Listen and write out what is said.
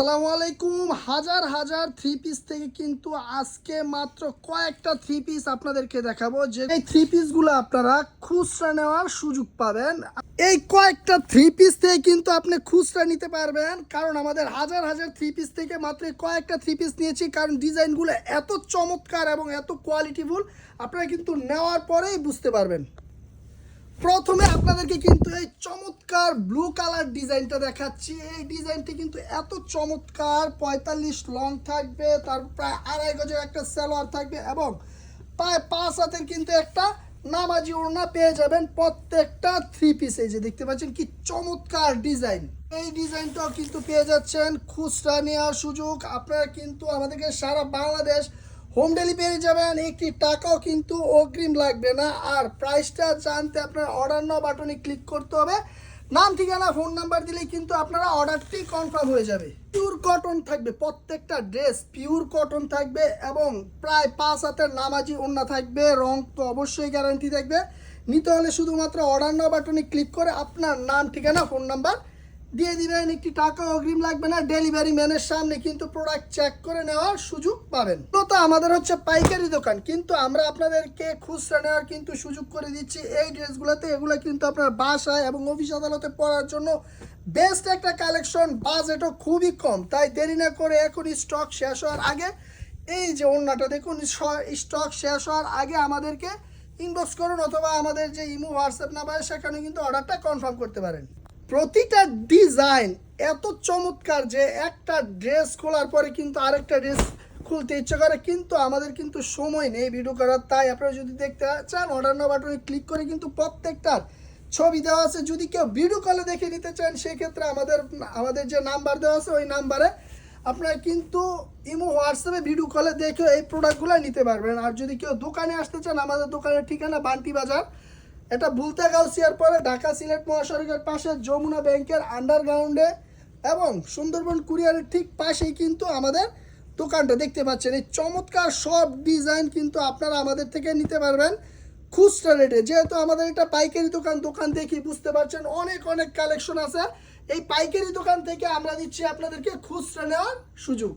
আসসালামু আলাইকুম। হাজার হাজার থ্রি পিস থেকে কিন্তু আজকে মাত্র কয়েকটা থ্রি পিস আপনাদেরকে দেখাবো, যে এই থ্রি পিসগুলো আপনারা খুচরা নেওয়ার সুযোগ পাবেন। এই কয়েকটা থ্রি পিস থেকে কিন্তু আপনি খুচরা নিতে পারবেন, কারণ আমাদের হাজার হাজার থ্রি পিস থেকে মাত্র কয়েকটা থ্রি পিস নিয়েছি, কারণ ডিজাইনগুলো এত চমৎকার এবং এত কোয়ালিটিফুল, আপনারা কিন্তু নেওয়ার পরেই বুঝতে পারবেন। প্রথমে আপনাদেরকে কিন্তু এই চমৎকার ব্লু কালার ডিজাইনটা দেখাচ্ছি। এই ডিজাইনটি কিন্তু এত চমৎকার, 45 লং থাকবে, তার প্রায় 2.5 গজের একটা সালোয়ার থাকবে এবং প্রায় 5 হাতের কিন্তু একটা নামাজি ওড়না পেয়ে যাবেন প্রত্যেকটা থ্রি পিসে। যে দেখতে পাচ্ছেন কি চমৎকার ডিজাইন, এই ডিজাইনটাও কিন্তু পেয়ে যাচ্ছেন খুচরা নেওয়ার সুযোগ। আপনারা কিন্তু আমাদেরকে সারা বাংলাদেশ হোম ডেলিভারি যাবেন, একটি টাকাও কিন্তু অগ্রিম লাগবে না। আর প্রাইসটা জানতে আপনার অর্ডার নাও বাটনে ক্লিক করতে হবে। নাম, ঠিকানা, ফোন নাম্বার দিলেই কিন্তু আপনারা অর্ডারটি কনফার্ম হয়ে যাবে। পিওর কটন থাকবে, প্রত্যেকটা ড্রেস পিওর কটন থাকবে এবং প্রায় 5 হাতের নামাজি ওড়না থাকবে। রং তো অবশ্যই গ্যারান্টি থাকবে। নিতে হলে শুধুমাত্র অর্ডার নাও বাটনে ক্লিক করে আপনার নাম, ঠিকানা, ফোন নাম্বার দিয়ে দিবেন, একটি টাকা অগ্রিম লাগবে না। ডেলিভারি ম্যানের সামনে কিন্তু প্রোডাক্ট চেক করে নেওয়ার সুযোগ পাবেন। তো আমাদের হচ্ছে পাইকারি দোকান, কিন্তু আমরা আপনাদেরকে খুচরা নেওয়ার কিন্তু সুযোগ করে দিচ্ছি এই ড্রেসগুলোতে। এগুলো কিন্তু আপনার বাসায় এবং অফিস আদালতে পরার জন্য বেস্ট একটা কালেকশন, বাজেটও খুবই কম। তাই দেরি না করে এখন স্টক শেষ হওয়ার আগে, এই যে ওড়নাটা দেখুন, স্টক শেষ হওয়ার আগে আমাদেরকে ইনবক্স করুন, অথবা আমাদের যে ইমো হোয়াটসঅ্যাপ নাম্বার সেখানে কিন্তু অর্ডারটা কনফার্ম করতে পারেন। প্রতিটা ডিজাইন এত চমৎকার যে একটা ড্রেস খোলার পরে কিন্তু আরেকটা ড্রেস খুলতে ইচ্ছে করে, কিন্তু আমাদের কিন্তু সময় নেই ভিডিও করার। তাই আপনারা যদি দেখতে চান অর্ডার নাও বাটনে ক্লিক করে কিন্তু প্রত্যেকটার ছবি দেওয়া আছে। যদি কেউ ভিডিও কলে দেখে নিতে চান সেক্ষেত্রে আমাদের যে নাম্বার দেওয়া আছে ওই নাম্বারে আপনারা কিন্তু ইমো হোয়াটসঅ্যাপে ভিডিও কলে দেখে এই প্রোডাক্টগুলো নিতে পারবেন। আর যদি কেউ দোকানে আসতে চান, আমাদের দোকানের ঠিকানা বান্টি বাজার, এটা ভুলতা গাউসিয়ার পরে ঢাকা সিলেট মহাসড়কের পাশে যমুনা ব্যাংকের আন্ডারগ্রাউন্ডে এবং সুন্দরবন কুরিয়ারের ঠিক পাশেই কিন্তু আমাদের দোকানটা দেখতে পাচ্ছেন। এই চমৎকার সব ডিজাইন কিন্তু আপনারা আমাদের থেকে নিতে পারবেন খুচরা রেটে। যেহেতু আমাদের এটা পাইকারি দোকান দেখি বুঝতে পারছেন অনেক অনেক কালেকশন আছে। এই পাইকারি দোকান থেকে আমরা দিচ্ছি আপনাদেরকে খুচরা নেওয়ার সুযোগ।